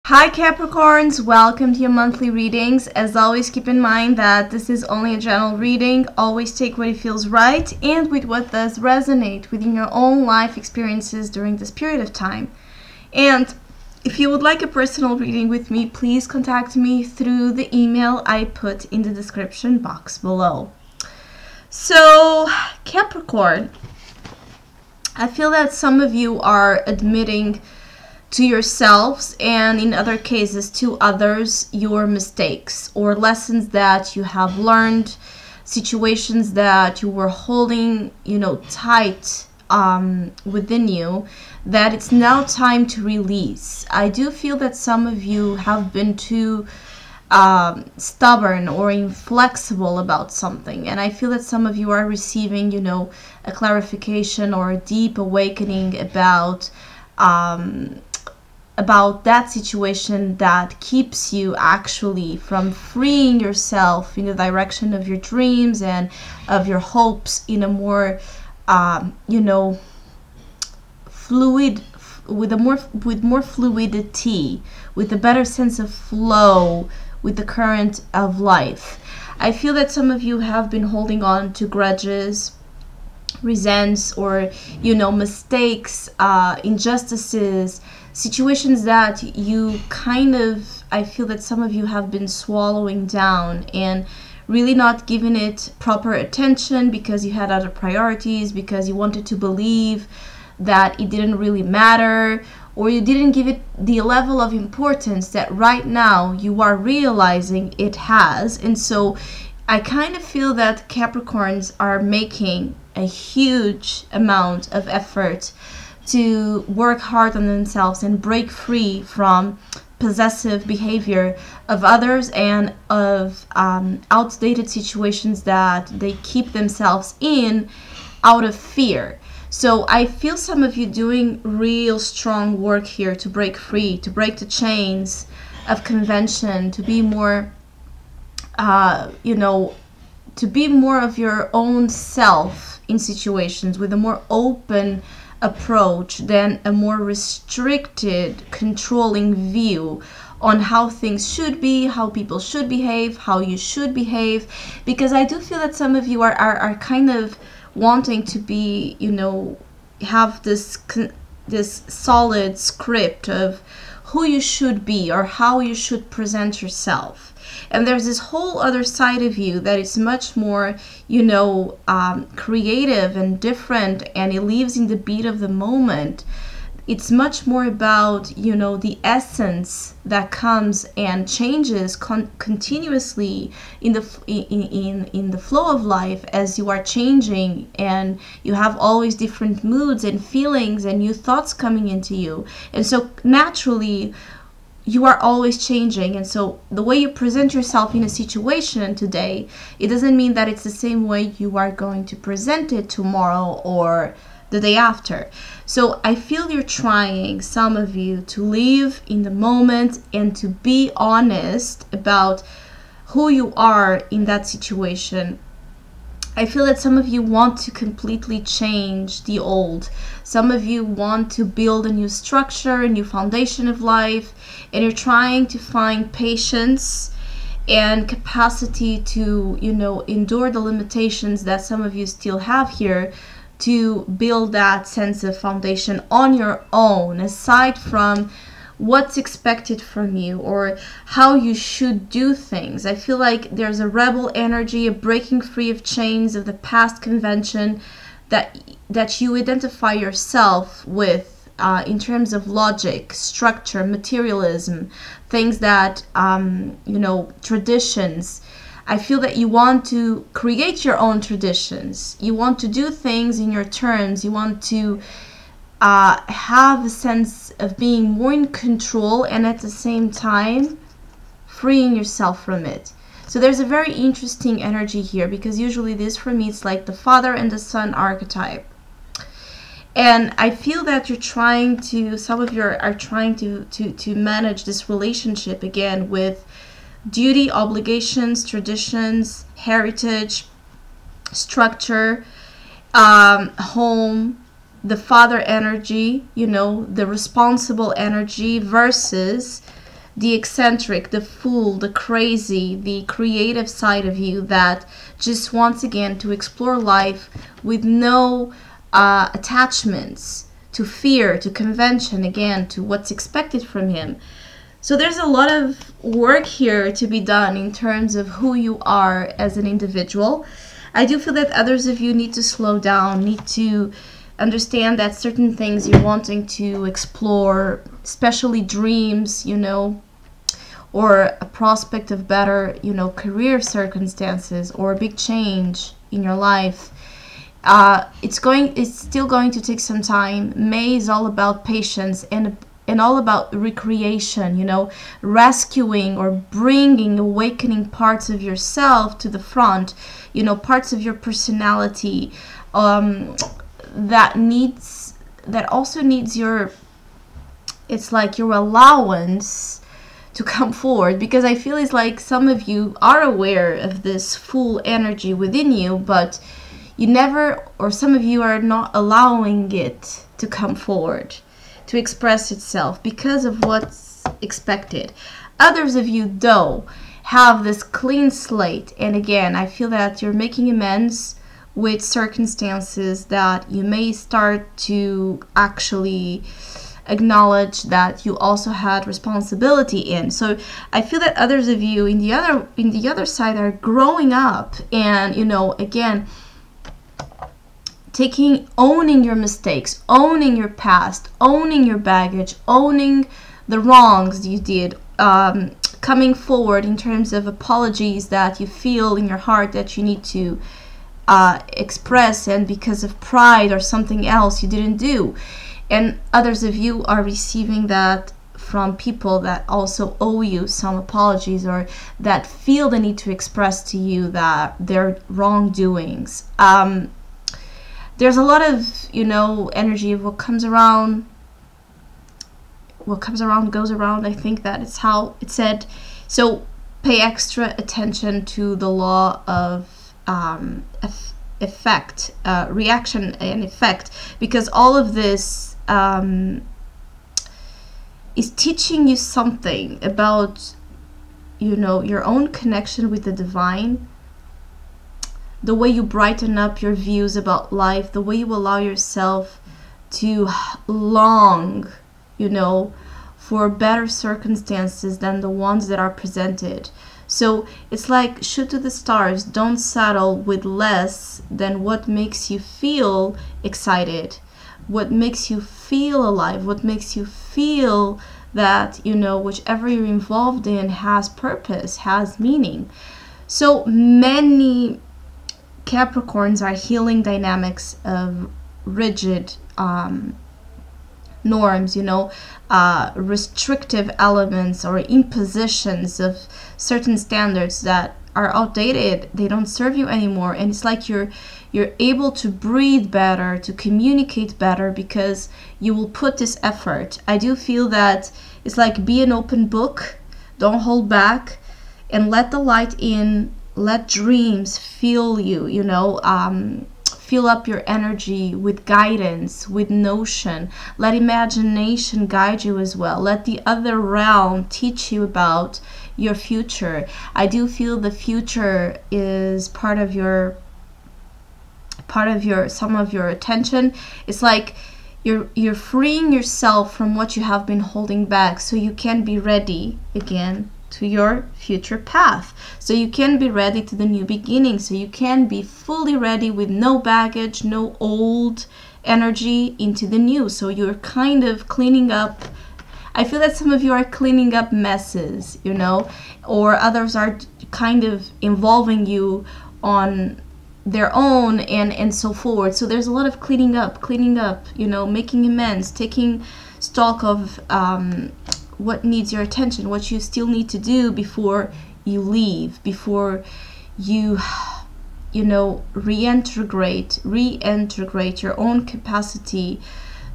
Hi Capricorns, welcome to your monthly readings. As always, keep in mind that this is only a general reading. Always take what feels right and with what does resonate within your own life experiences during this period of time. And if you would like a personal reading with me, please contact me through the email I put in the description box below. So, Capricorn, I feel that some of you are admitting to yourselves and in other cases to others your mistakes or lessons that you have learned, situations that you were holding tight within you, that it's now time to release. I do feel that some of you have been too stubborn or inflexible about something, and I feel that some of you are receiving a clarification or a deep awakening about that situation that keeps you actually from freeing yourself in the direction of your dreams and of your hopes in a more fluid, with more fluidity, with a better sense of flow with the current of life. I feel that some of you have been holding on to grudges, resents, or mistakes, injustices, situations that you I feel that some of you have been swallowing down and really not giving it proper attention because you had other priorities, because you wanted to believe that it didn't really matter, or you didn't give it the level of importance that right now you are realizing it has. And so I kind of feel that Capricorns are making a huge amount of effort to work hard on themselves and break free from possessive behavior of others and of outdated situations that they keep themselves in out of fear. So I feel some of you doing real strong work here to break free, to break the chains of convention, to be more to be more of your own self in situations with a more open approach than a more restricted, controlling view on how things should be, how people should behave, how you should behave. Because I do feel that some of you are kind of wanting to be, have this solid script of who you should be or how you should present yourself. And there's this whole other side of you that is much more, creative and different, and it lives in the beat of the moment. It's much more about, the essence that comes and changes continuously in the flow of life as you are changing, and you have always different moods and feelings and new thoughts coming into you. And so naturally, you are always changing, and so the way you present yourself in a situation today, it doesn't mean that it's the same way you are going to present it tomorrow or the day after. So I feel you're trying, some of you, to live in the moment and to be honest about who you are in that situation. I feel that some of you want to completely change the old. Some of you want to build a new structure, a new foundation of life, and you're trying to find patience and capacity to, endure the limitations that some of you still have here, to build that sense of foundation on your own, aside from what's expected from you or how you should do things. I feel like there's a rebel energy, a breaking free of chains of the past convention that you identify yourself with in terms of logic, structure, materialism, things that, traditions. I feel that you want to create your own traditions. You want to do things in your terms. You want to have a sense of being more in control and at the same time freeing yourself from it. So there's a very interesting energy here, because usually this for me, it's like the father and the son archetype. And I feel that some of you are trying to manage this relationship again with duty, obligations, traditions, heritage, structure, home, the father energy, the responsible energy versus the eccentric, the fool, the crazy, the creative side of you that just wants again to explore life with no attachments to fear, to convention, again, to what's expected from him. So there's a lot of work here to be done in terms of who you are as an individual. I do feel that others of you need to slow down, need to understand that certain things you're wanting to explore, especially dreams, you know, or a prospect of better, you know, career circumstances or a big change in your life. It's still going to take some time. May is all about patience and all about recreation, you know, rescuing or bringing, awakening parts of yourself to the front, you know, parts of your personality that also needs your, it's like your allowance to come forward, because I feel it's like some of you are aware of this full energy within you, but you never, or some of you are not allowing it to come forward, to express itself because of what's expected. Others of you, though, have this clean slate, and again, I feel that you're making amends with circumstances that you may start to actually acknowledge that you also had responsibility in. So I feel that others of you in the other side are growing up, and you know, again, owning your mistakes, owning your past, owning your baggage, owning the wrongs you did, coming forward in terms of apologies that you feel in your heart that you need to express, and because of pride or something else you didn't do. And others of you are receiving that from people that also owe you some apologies, or that feel the need to express to you that their wrongdoings. There's a lot of, you know, energy of what comes around goes around. I think that is how it's said. So pay extra attention to the law of effect, reaction and effect, because all of this is teaching you something about, you know, your own connection with the divine, the way you brighten up your views about life, the way you allow yourself to long, you know, for better circumstances than the ones that are presented. So it's like, shoot to the stars. Don't settle with less than what makes you feel excited, what makes you feel alive, what makes you feel that, you know, whichever you're involved in has purpose, has meaning. So many Capricorns are healing dynamics of rigid norms, you know, restrictive elements or impositions of certain standards that are outdated. They don't serve you anymore, and it's like you're able to breathe better, to communicate better, because you will put this effort. I do feel that it's like, be an open book, don't hold back, and let the light in. Let dreams fill you, you know, fill up your energy with guidance, with notion. Let imagination guide you as well. Let the other realm teach you about your future. I do feel the future is part of your some of your attention. It's like you're freeing yourself from what you have been holding back, so you can be ready again to your future path, so you can be ready to the new beginning, so you can be fully ready with no baggage, no old energy into the new. So you're kind of cleaning up. I feel that some of you are cleaning up messes, you know, or others are kind of involving you on their own, and so forth. So there's a lot of cleaning up, you know, making amends, taking stock of what needs your attention, what you still need to do before you leave, before you know, reintegrate your own capacity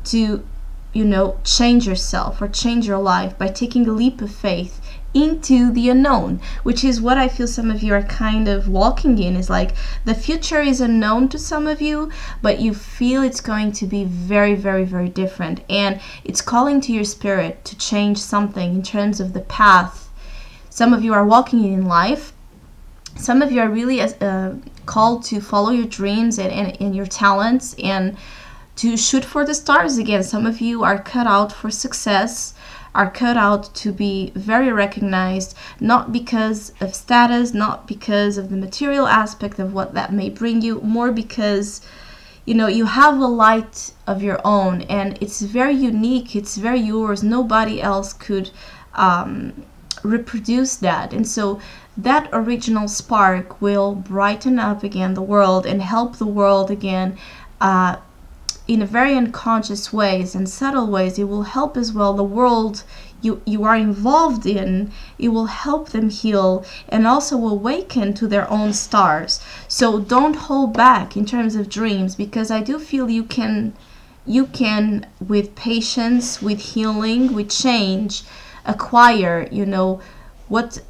to, you know, change yourself or change your life by taking a leap of faith into the unknown, which is what I feel some of you are kind of walking in. Is like the future is unknown to some of you, but you feel it's going to be very, very, very different, and it's calling to your spirit to change something in terms of the path some of you are walking in life. Some of you are really called to follow your dreams and your talents and to shoot for the stars again. Some of you are cut out for success, are cut out to be very recognized, not because of status, not because of the material aspect of what that may bring you, more because you have a light of your own, and it's very unique, it's very yours. Nobody else could reproduce that. And so that original spark will brighten up again the world and help the world again in a very unconscious ways and subtle ways. It will help as well the world you are involved in. It will help them heal and also awaken to their own stars. So don't hold back in terms of dreams, because I do feel you can with patience, with healing, with change, acquire what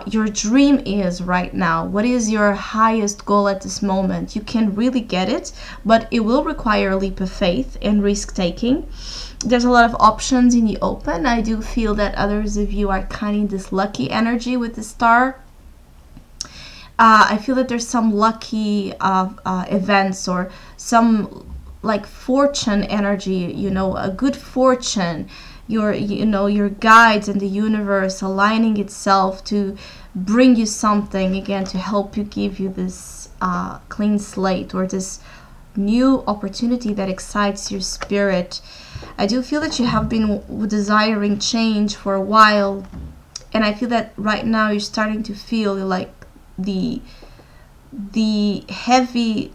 your dream is right now. What is your highest goal at this moment? You can really get it, but it will require a leap of faith and risk taking. There's a lot of options in the open. I do feel that others of you are kind of this lucky energy with the star. I feel that there's some lucky events or some like fortune energy, a good fortune, your guides and the universe aligning itself to bring you something again to help you, give you this clean slate or this new opportunity that excites your spirit. I do feel that you have been desiring change for a while, and I feel that right now you're starting to feel like the heavy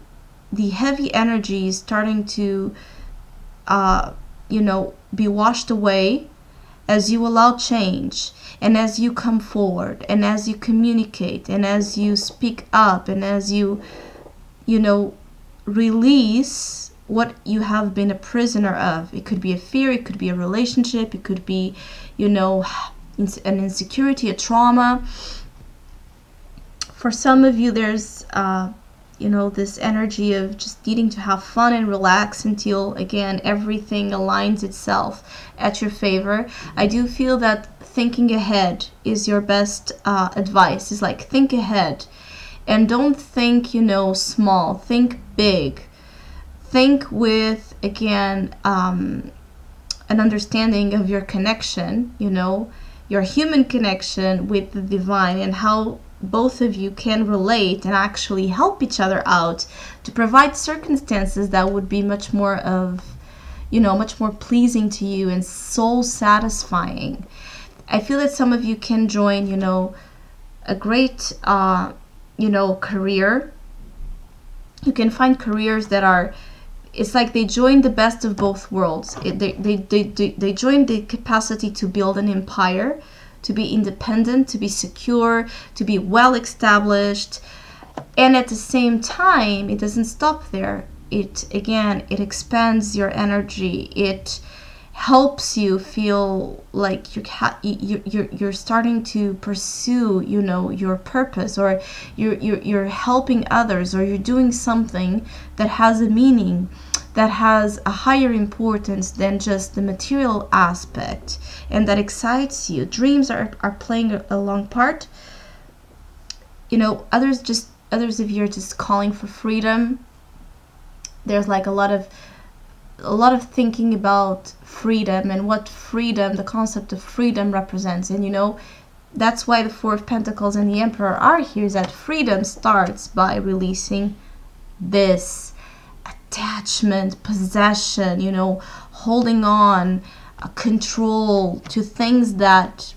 energy is starting to be washed away as you allow change, and as you come forward, and as you communicate, and as you speak up, and as you release what you have been a prisoner of. It could be a fear, it could be a relationship, it could be an insecurity, a trauma. For some of you, there's this energy of just needing to have fun and relax until again everything aligns itself at your favor. I do feel that thinking ahead is your best advice. Is like, think ahead and don't think small, think big. Think with again an understanding of your connection, your human connection with the divine, and how both of you can relate and actually help each other out to provide circumstances that would be much more pleasing to you and soul satisfying. I feel that some of you can join, a great, career. You can find careers that are, it's like they join the best of both worlds. They join the capacity to build an empire, to be independent, to be secure, to be well established. And at the same time, it doesn't stop there. It expands your energy. It helps you feel like you're starting to pursue, your purpose, or you're helping others, or you're doing something that has a meaning, that has a higher importance than just the material aspect, and that excites you. Dreams are playing a long part. Others of you are just calling for freedom. There's like a lot of thinking about freedom and what freedom, the concept of freedom represents. And that's why the Four of Pentacles and the Emperor are here, is that freedom starts by releasing this attachment, possession, holding on, control to things that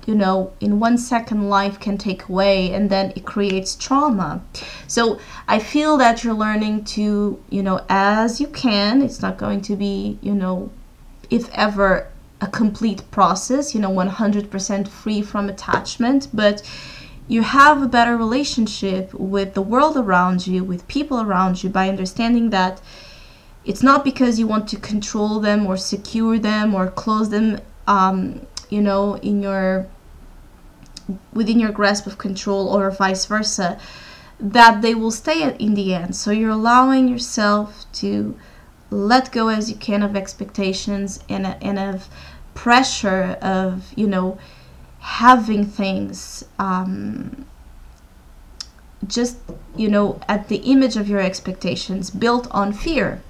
in 1 second life can take away, and then it creates trauma. So I feel that you're learning to, as you can. It's not going to be, if ever, a complete process, 100% free from attachment, but you have a better relationship with the world around you, with people around you, by understanding that it's not because you want to control them or secure them or close them, in your within your grasp of control, or vice versa, that they will stay in the end. So you're allowing yourself to let go as you can of expectations and of pressure of, you know, having things just, you know, at the image of your expectations built on fear.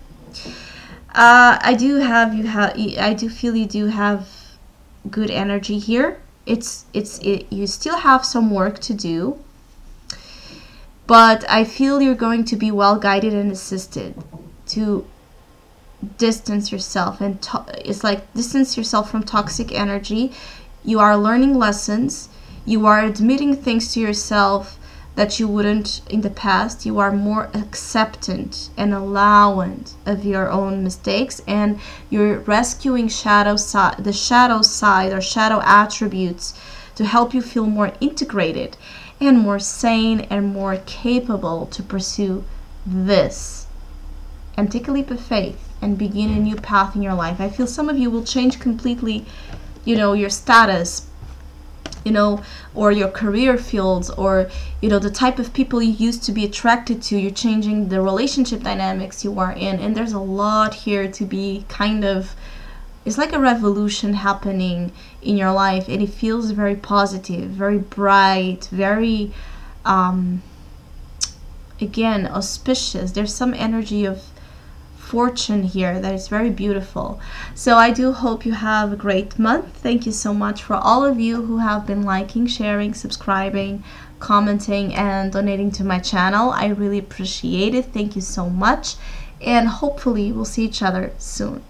I do feel you do have good energy here. You still have some work to do, but I feel you're going to be well guided and assisted to distance yourself, and it's like distance yourself from toxic energy. You are learning lessons. You are admitting things to yourself that you wouldn't in the past. You are more acceptant and allowant of your own mistakes, and you're rescuing the shadow side or shadow attributes to help you feel more integrated and more sane and more capable to pursue this and take a leap of faith and begin a new path in your life. I feel some of you will change completely, you know, your status, you know, or your career fields, or, you know, the type of people you used to be attracted to. You're changing the relationship dynamics you are in, and there's a lot here to be kind of, it's like a revolution happening in your life, and it feels very positive, very bright, very again, auspicious. There's some energy of fortune here that is very beautiful. So I do hope you have a great month. Thank you so much for all of you who have been liking, sharing, subscribing, commenting, and donating to my channel. I really appreciate it. Thank you so much, and hopefully we'll see each other soon.